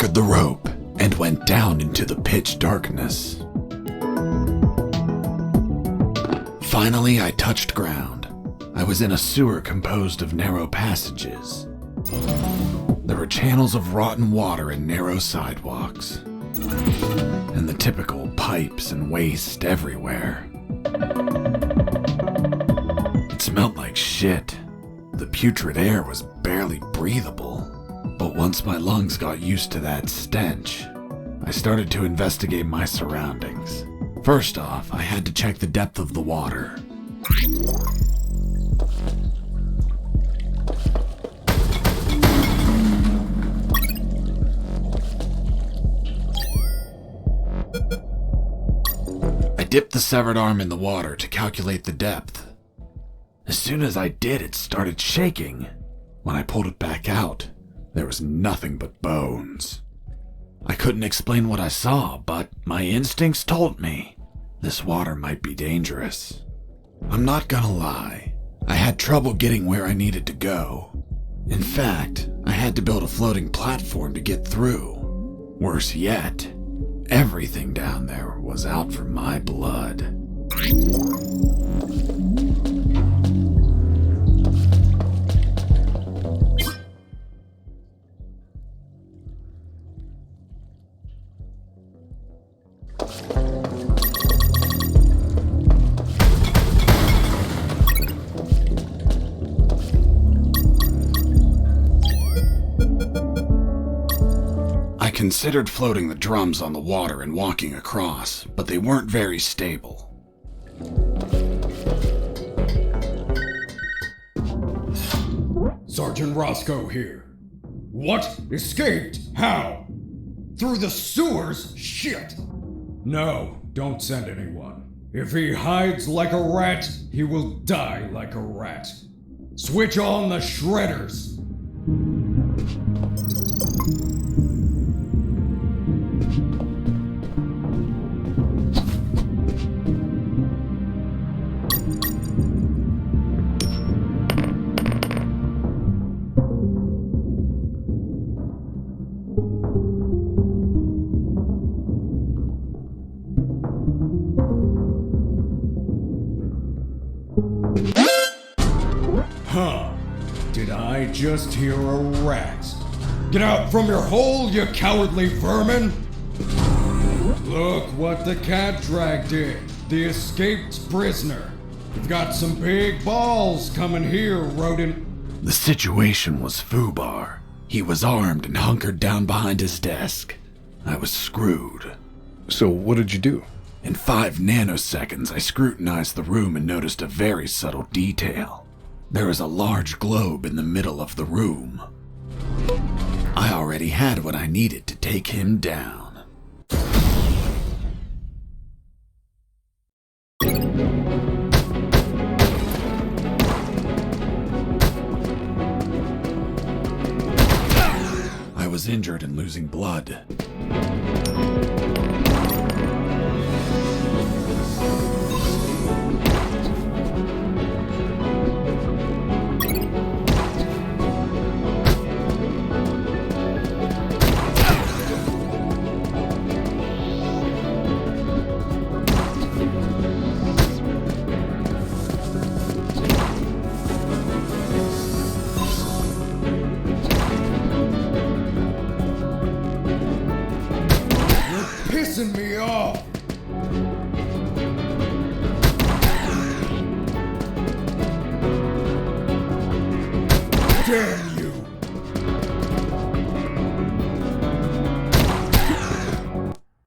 anchored the rope and went down into the pitch darkness. Finally, I touched ground. I was in a sewer composed of narrow passages. There were channels of rotten water and narrow sidewalks, and the typical pipes and waste everywhere. It smelled like shit. The putrid air was barely breathable, but once my lungs got used to that stench, I started to investigate my surroundings. First off, I had to check the depth of the water. I dipped the severed arm in the water to calculate the depth. As soon as I did, it started shaking. When I pulled it back out, there was nothing but bones. I couldn't explain what I saw, but my instincts told me this water might be dangerous. I'm not gonna lie, I had trouble getting where I needed to go. In fact, I had to build a floating platform to get through. Worse yet, everything down there was out for my blood. I considered floating the drums on the water and walking across, but they weren't very stable. Sergeant Roscoe here. What? Escaped? How? Through the sewers? Shit! No, don't send anyone. If he hides like a rat, he will die like a rat. Switch on the shredders! Huh. Did I just hear a rat? Get out from your hole, you cowardly vermin! Look what the cat dragged in. The escaped prisoner. You've got some big balls coming here, rodent. The situation was foobar. He was armed and hunkered down behind his desk. I was screwed. So what did you do? In 5 nanoseconds, I scrutinized the room and noticed a very subtle detail. There was a large globe in the middle of the room. I already had what I needed to take him down. I was injured and losing blood. Pissing me off! Damn you!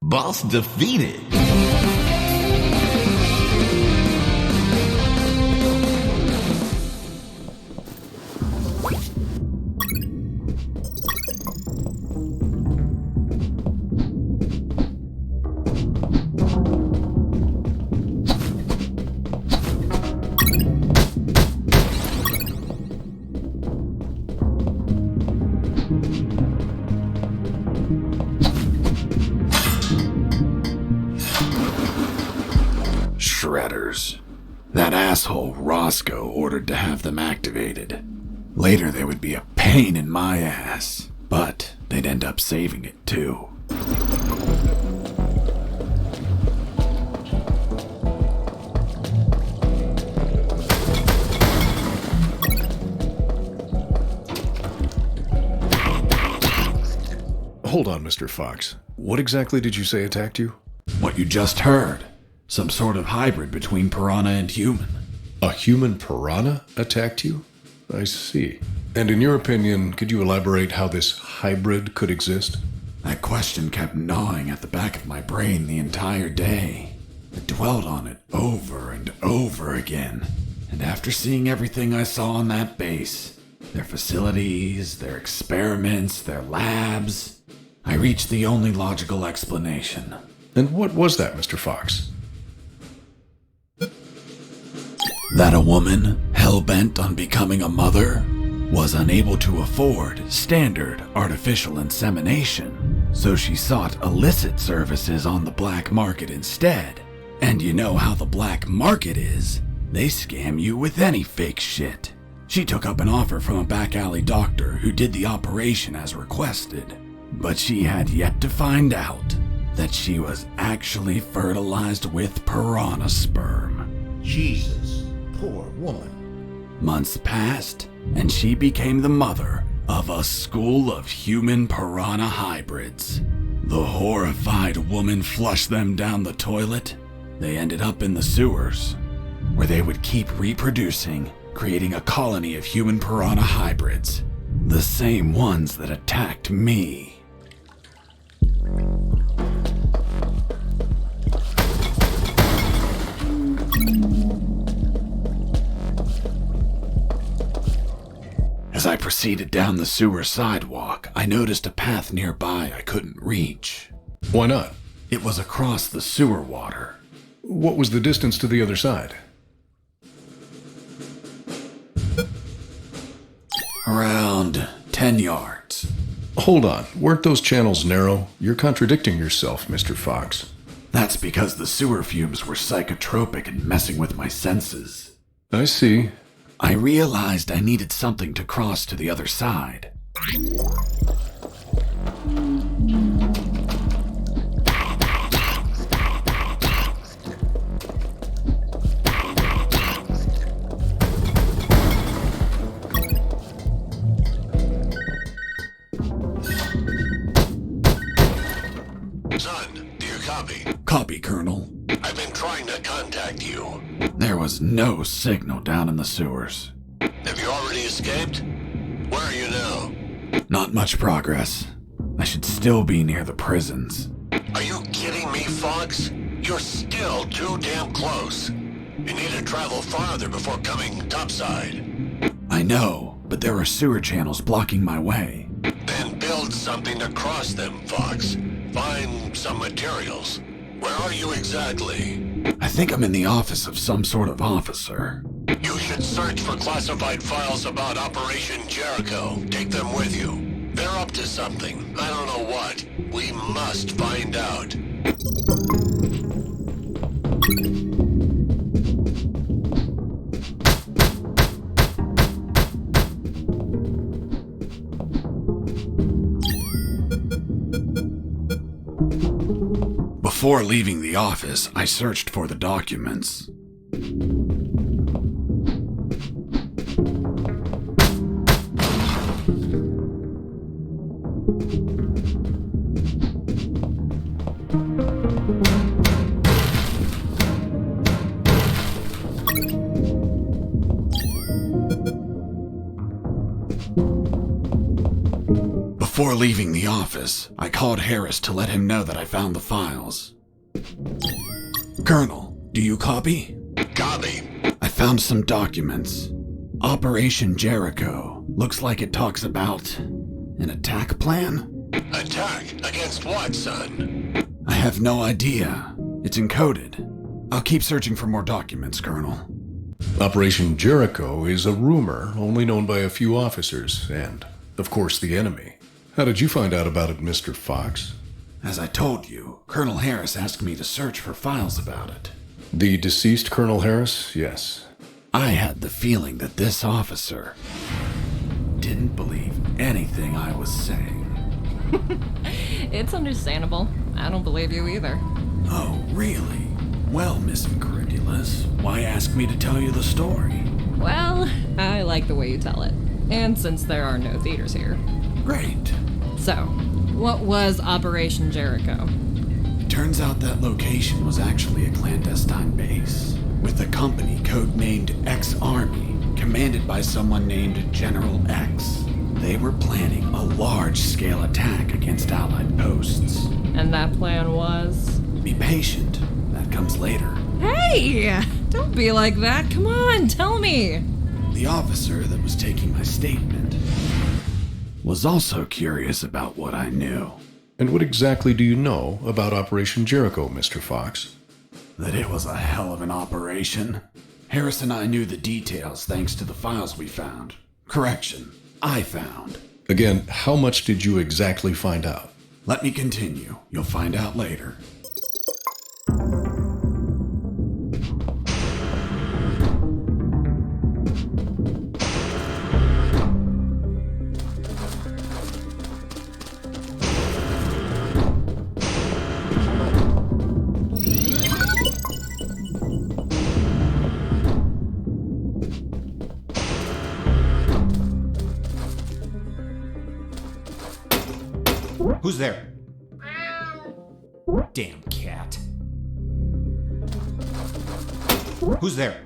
Boss defeated. Shredders. That asshole Roscoe ordered to have them activated. Later they would be a pain in my ass. But they'd end up saving it too. Hold on, Mr. Fox. What exactly did you say attacked you? What you just heard. Some sort of hybrid between piranha and human. A human piranha attacked you? I see. And in your opinion, could you elaborate how this hybrid could exist? That question kept gnawing at the back of my brain the entire day. I dwelled on it over and over again. And after seeing everything I saw on that base, their facilities, their experiments, their labs, I reached the only logical explanation. And what was that, Mr. Fox? That a woman, hell-bent on becoming a mother, was unable to afford standard artificial insemination, so she sought illicit services on the black market instead. And you know how the black market is. They scam you with any fake shit. She took up an offer from a back alley doctor who did the operation as requested, but she had yet to find out that she was actually fertilized with piranha sperm. Jesus, poor woman. Months passed, and she became the mother of a school of human piranha hybrids. The horrified woman flushed them down the toilet. They ended up in the sewers, where they would keep reproducing, creating a colony of human piranha hybrids, the same ones that attacked me. As I proceeded down the sewer sidewalk, I noticed a path nearby I couldn't reach. Why not? It was across the sewer water. What was the distance to the other side? Around 10 yards. Hold on. Weren't those channels narrow? You're contradicting yourself, Mr. Fox. That's because the sewer fumes were psychotropic and messing with my senses. I see. I realized I needed something to cross to the other side. Son, do you copy? Copy, Colonel. I've been trying to contact you. There was no signal down in the sewers. Have you already escaped? Where are you now? Not much progress. I should still be near the prisons. Are you kidding me, Fox? You're still too damn close. You need to travel farther before coming topside. I know, but there are sewer channels blocking my way. Then build something to cross them, Fox. Find some materials. Where are you exactly? I think I'm in the office of some sort of officer. You should search for classified files about Operation Jericho. Take them with you. They're up to something. I don't know what. We must find out. Before leaving the office, I searched for the documents. Before leaving the office, I called Harris to let him know that I found the files. Colonel, do you copy? Copy. I found some documents. Operation Jericho. Looks like it talks about an attack plan? Attack? Against what, son? I have no idea. It's encoded. I'll keep searching for more documents, Colonel. Operation Jericho is a rumor only known by a few officers and, of course, the enemy. How did you find out about it, Mr. Fox? As I told you, Colonel Harris asked me to search for files about it. The deceased Colonel Harris? Yes. I had the feeling that this officer didn't believe anything I was saying. It's understandable. I don't believe you either. Oh, really? Well, Miss Incredulous, why ask me to tell you the story? Well, I like the way you tell it. And since there are no theaters here. Great. So, what was Operation Jericho? It turns out that location was actually a clandestine base, with a company codenamed X-Army, commanded by someone named General X. They were planning a large-scale attack against Allied posts. And that plan was? Be patient. That comes later. Hey! Don't be like that. Come on, tell me. The officer that was taking my statement was also curious about what I knew. And what exactly do you know about Operation Jericho, Mr. Fox? That it was a hell of an operation. Harris and I knew the details thanks to the files we found. Correction, I found. Again, how much did you exactly find out? Let me continue. You'll find out later. Who's there? Damn cat. Who's there?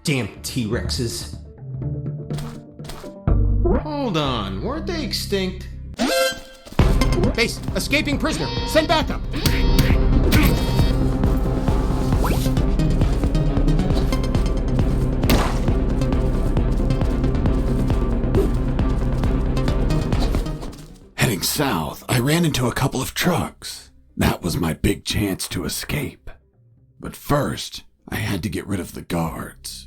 Damn T-Rexes. Hold on, weren't they extinct? Base, escaping prisoner. Send backup. Heading south, I ran into a couple of trucks. That was my big chance to escape. But first, I had to get rid of the guards.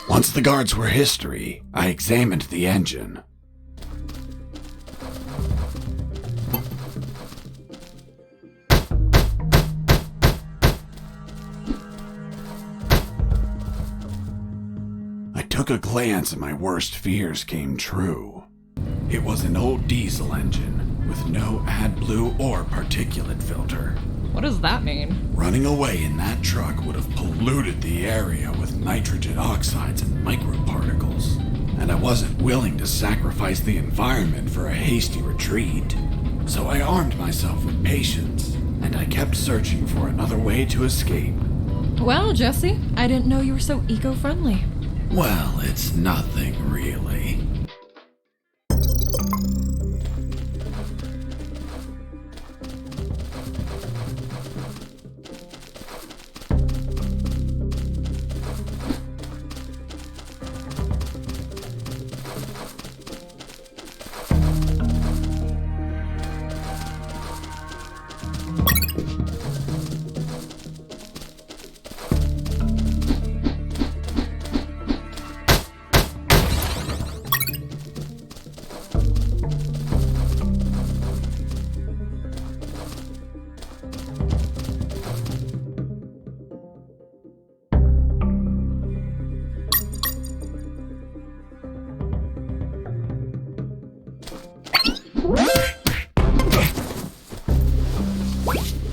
Once the guards were history, I examined the engine. I took a glance and my worst fears came true. It was an old diesel engine with no AdBlue or particulate filter. What does that mean? Running away in that truck would have polluted the area with nitrogen oxides and microparticles, and I wasn't willing to sacrifice the environment for a hasty retreat. So I armed myself with patience, and I kept searching for another way to escape. Well, Jesse, I didn't know you were so eco-friendly. Well, it's nothing really.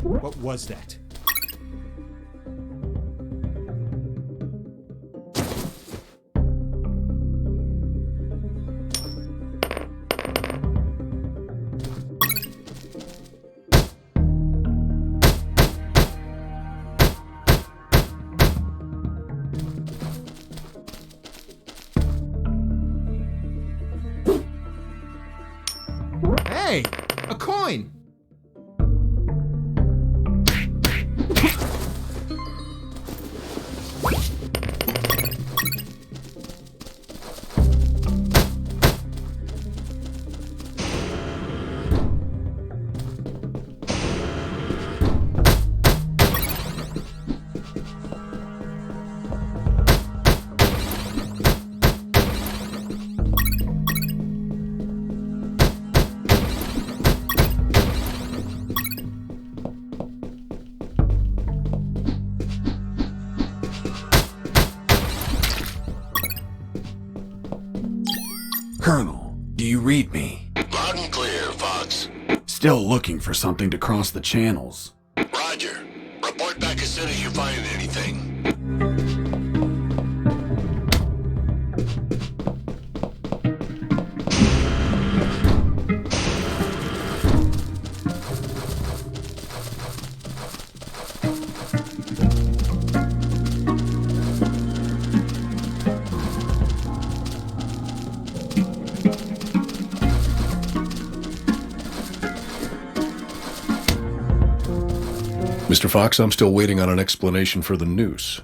What was that? Hey, a coin! Colonel, do you read me? Loud and clear, Fox. Still looking for something to cross the channels. Roger. Report back as soon as you find anything. Mr. Fox, I'm still waiting on an explanation for the noose.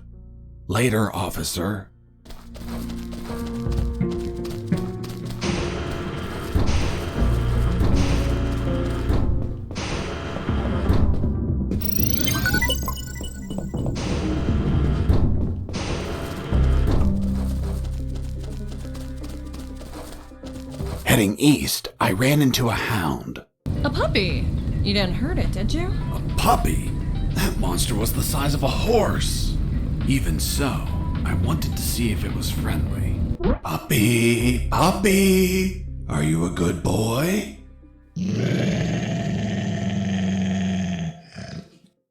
Later, officer. Heading east, I ran into a hound. A puppy. You didn't hurt it, did you? A puppy? That monster was the size of a horse. Even so, I wanted to see if it was friendly. Puppy, puppy, are you a good boy?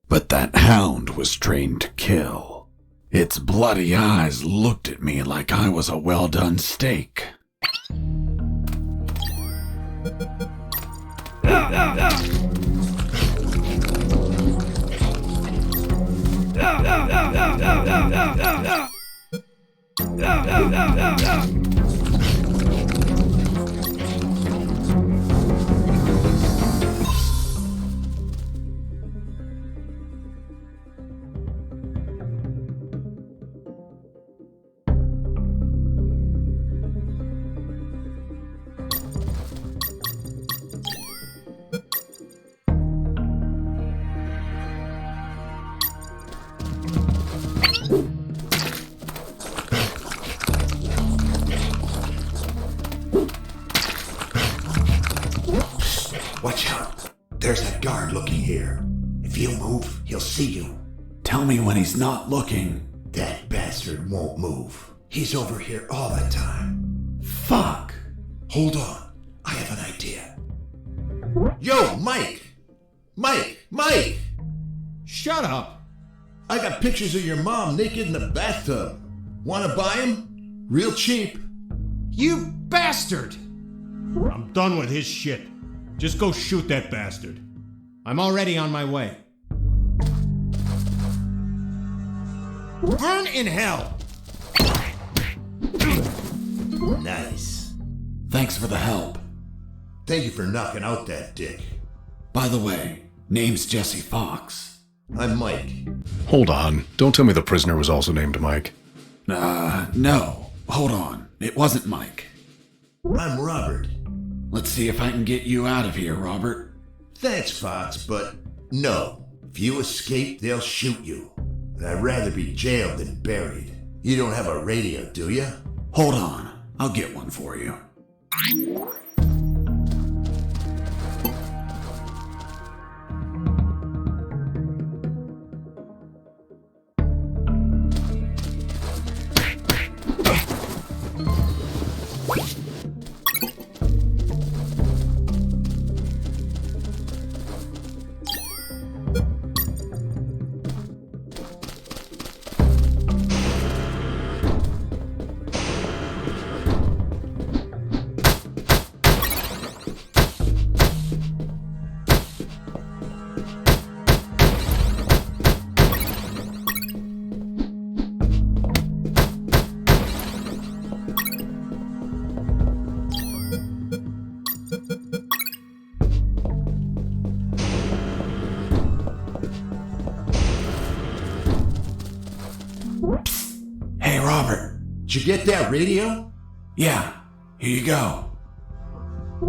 But that hound was trained to kill. Its bloody eyes looked at me like I was a well-done steak. Watch out. There's that guard looking here. If you move, he'll see you. Tell me when he's not looking. That bastard won't move. He's over here all the time. Fuck. Hold on. I have an idea. Yo, Mike! Mike! Shut up! I got pictures of your mom naked in the bathtub. Wanna buy them? Real cheap. You bastard! I'm done with his shit. Just go shoot that bastard. I'm already on my way. Burn in hell! Nice. Thanks for the help. Thank you for knocking out that dick. By the way, name's Jesse Fox. I'm Mike. Hold on. Don't tell me the prisoner was also named Mike. No. Hold on. It wasn't Mike. I'm Robert. Let's see if I can get you out of here, Robert. Thanks, Fox, but no. If you escape, they'll shoot you. And I'd rather be jailed than buried. You don't have a radio, do you? Hold on. I'll get one for you. Did you get that radio? Yeah, here you go.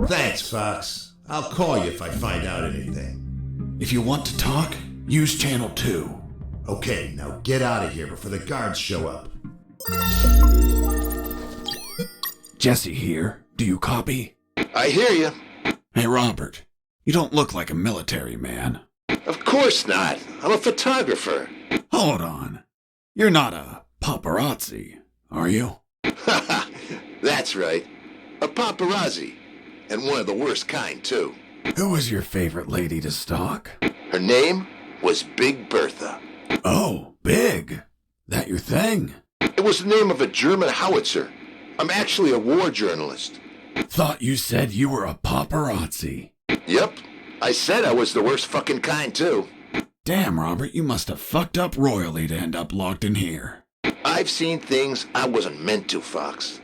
Thanks, Fox. I'll call you if I find out anything. If you want to talk, use channel 2. Okay, now get out of here before the guards show up. Jesse here. Do you copy? I hear you. Hey, Robert. You don't look like a military man. Of course not. I'm a photographer. Hold on. You're not a paparazzi, are you? That's right. A paparazzi. And one of the worst kind, too. Who was your favorite lady to stalk? Her name was Big Bertha. Oh, Big. That your thing? It was the name of a German howitzer. I'm actually a war journalist. Thought you said you were a paparazzi. Yep. I said I was the worst fucking kind, too. Damn, Robert, you must have fucked up royally to end up locked in here. I've seen things I wasn't meant to, Fox.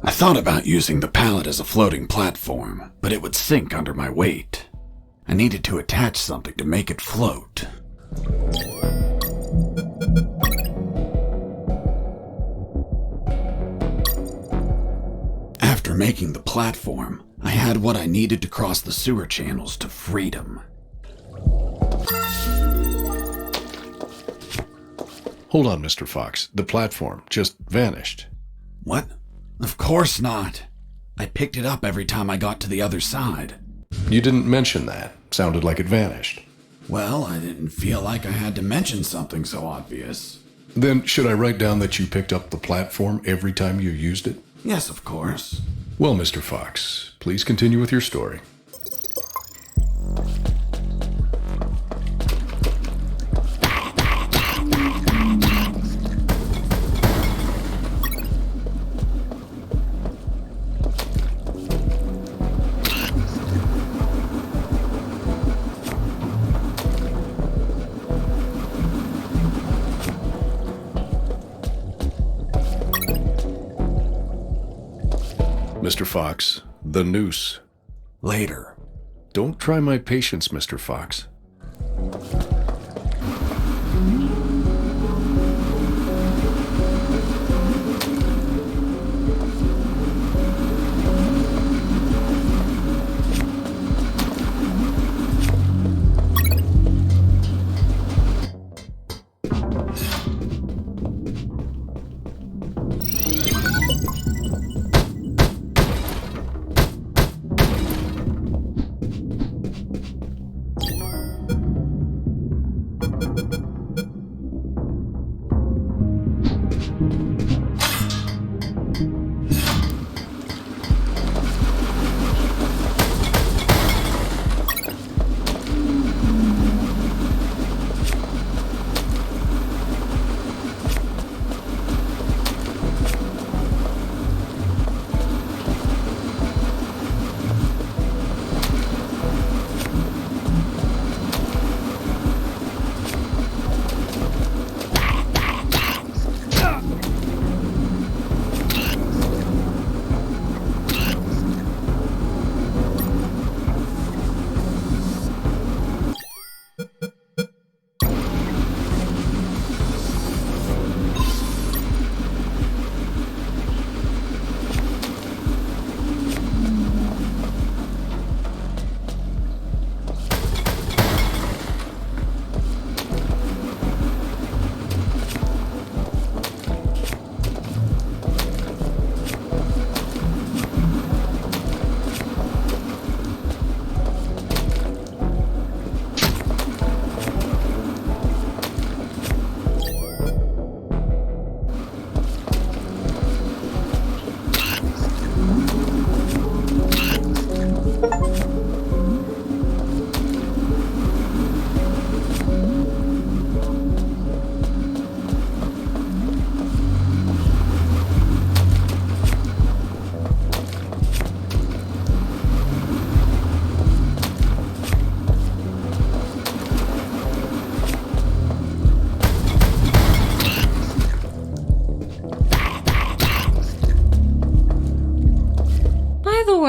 I thought about using the pallet as a floating platform, but it would sink under my weight. I needed to attach something to make it float. After making the platform, I had what I needed to cross the sewer channels to freedom. Hold on, Mr. Fox. The platform just vanished. What? Of course not. I picked it up every time I got to the other side. You didn't mention that. Sounded like it vanished. Well, I didn't feel like I had to mention something so obvious. Then should I write down that you picked up the platform every time you used it? Yes, of course. Well, Mr. Fox, please continue with your story. Mr. Fox, the noose. Later. Don't try my patience, Mr. Fox.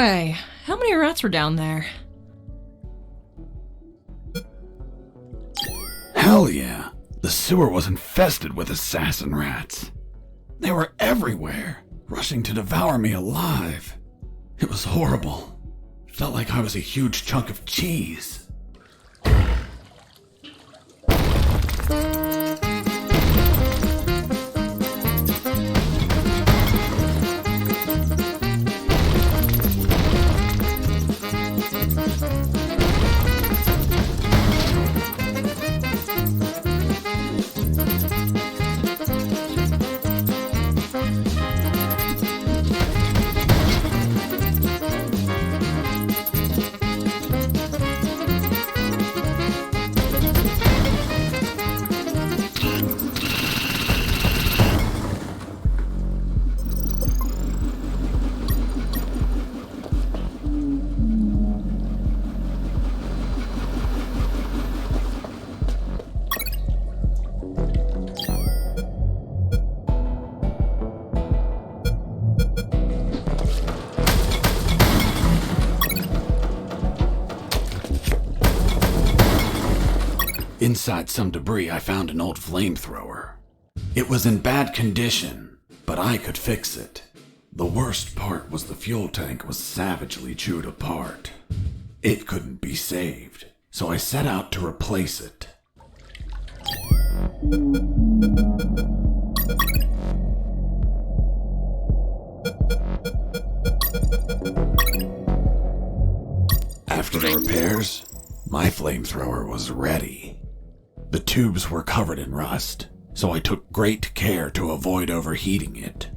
way. How many rats were down there? Hell yeah. The sewer was infested with assassin rats. They were everywhere, rushing to devour me alive. It was horrible. Felt like I was a huge chunk of cheese. Inside some debris, I found an old flamethrower. It was in bad condition, but I could fix it. The worst part was the fuel tank was savagely chewed apart. It couldn't be saved, so I set out to replace it. After the repairs, my flamethrower was ready. The tubes were covered in rust, so I took great care to avoid overheating it.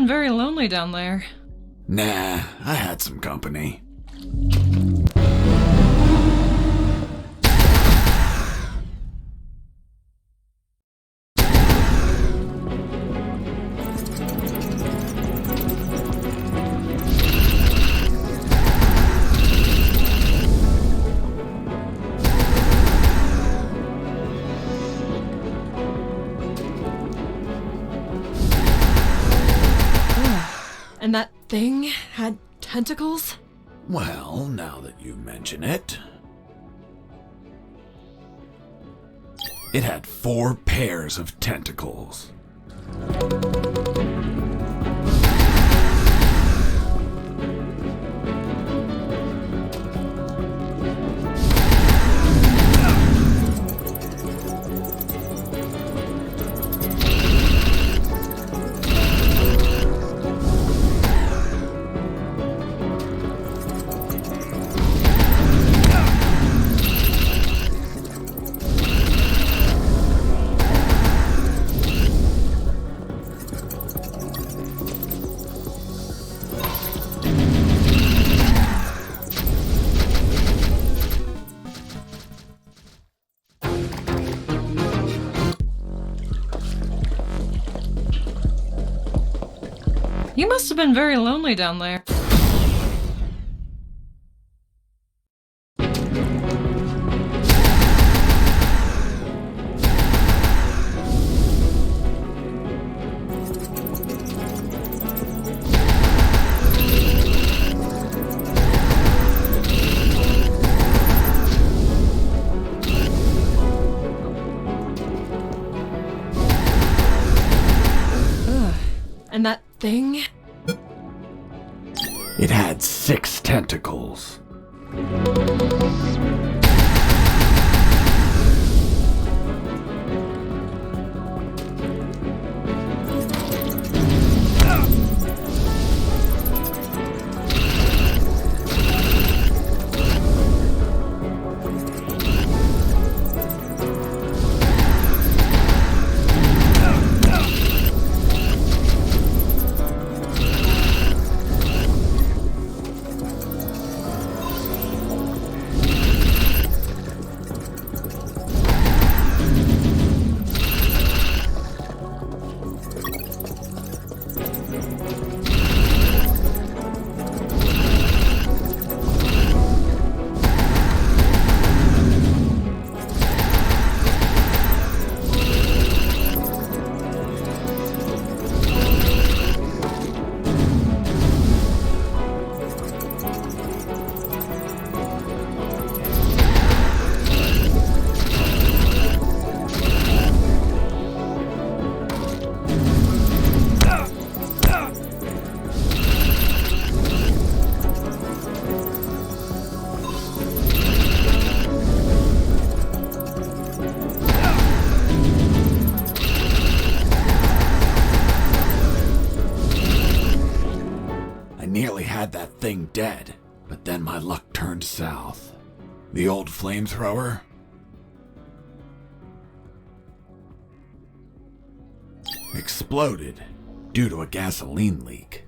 been very lonely down there. Nah, I had some company. And that thing had tentacles? Well, now that you mention it. It had 4 pairs of tentacles. You must have been very lonely down there. And that thing? It had 6 tentacles. Nearly had that thing dead, but then my luck turned south. The old flamethrower exploded due to a gasoline leak.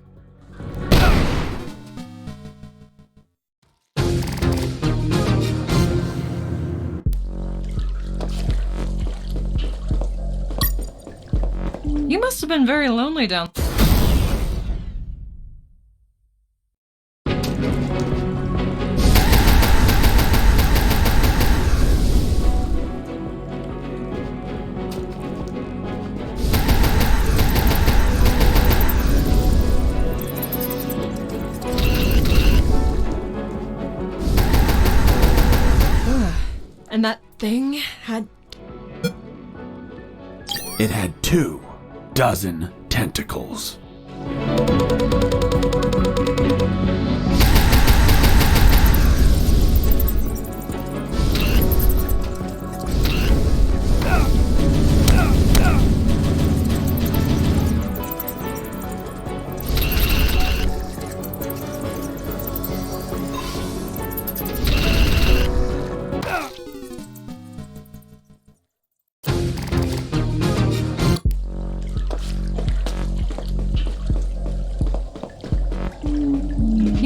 You must have been very lonely down there. And that thing had... It had 24 tentacles.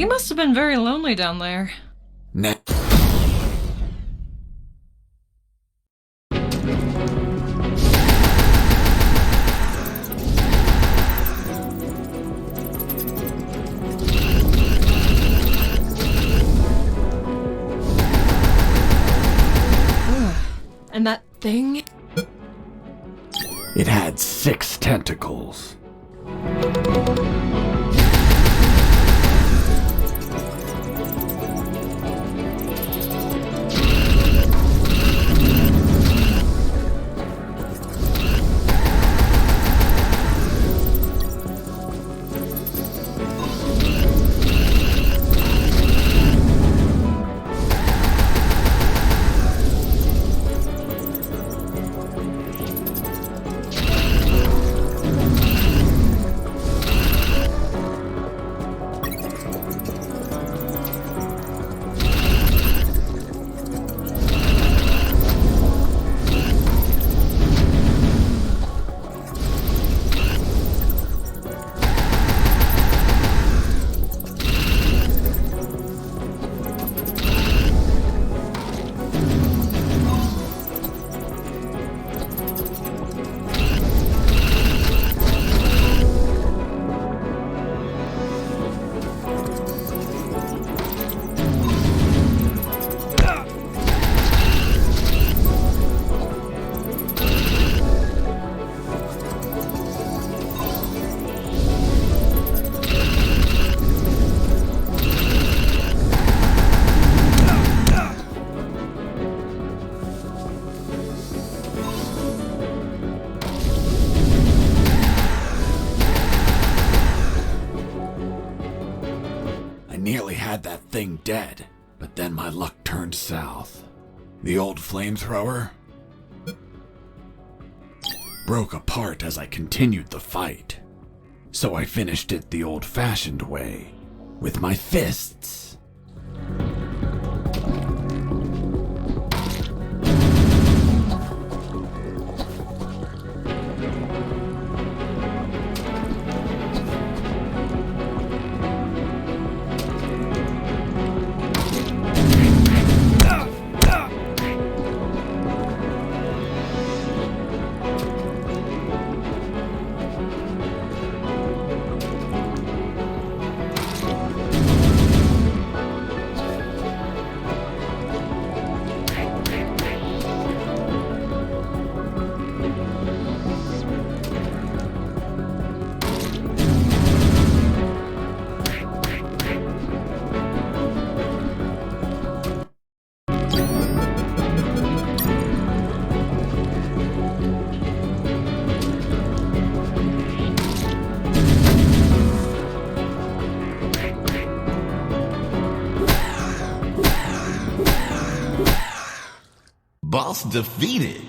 He must have been very lonely down there. Ne- And that thing? It had 6 tentacles. Nearly had that thing dead, but then my luck turned south. The old flamethrower broke apart as I continued the fight. So I finished it the old-fashioned way, with my fists. Boss defeated.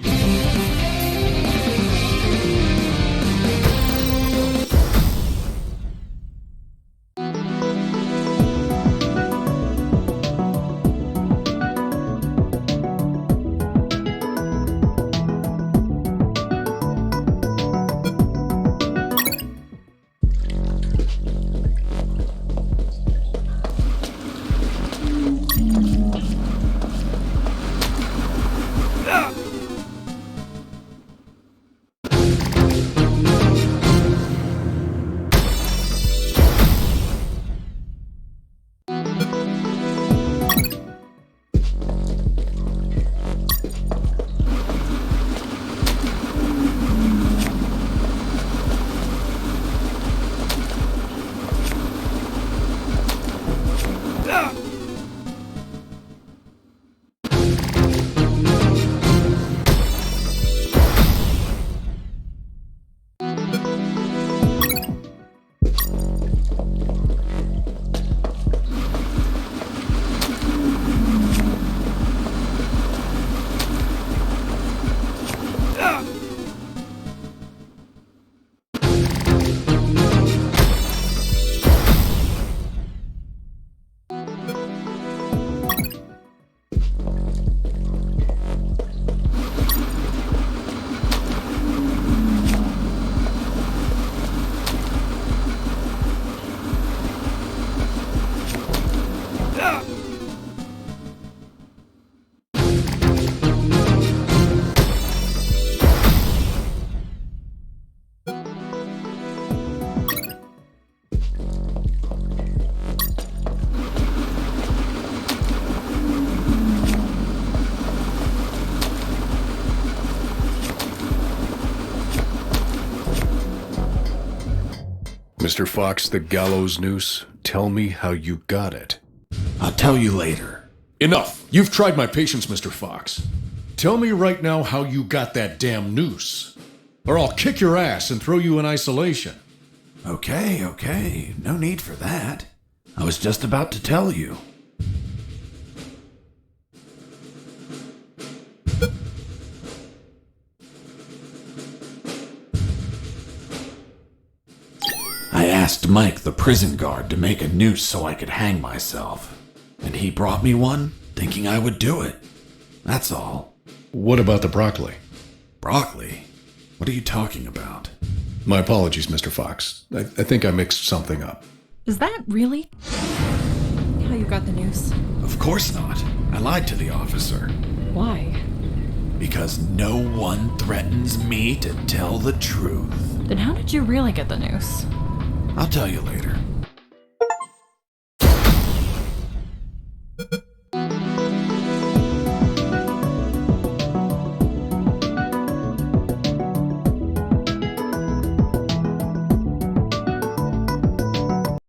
Mr. Fox, the gallows noose. Tell me how you got it. I'll tell you later. Enough! You've tried my patience, Mr. Fox. Tell me right now how you got that damn noose. Or I'll kick your ass and throw you in isolation. Okay. No need for that. I was just about to tell you. I asked Mike, the prison guard, to make a noose so I could hang myself. And he brought me one, thinking I would do it. That's all. What about the broccoli? Broccoli? What are you talking about? My apologies, Mr. Fox. I think I mixed something up. Is that really how you got the noose? Of course not. I lied to the officer. Why? Because no one threatens me to tell the truth. Then how did you really get the noose? I'll tell you later.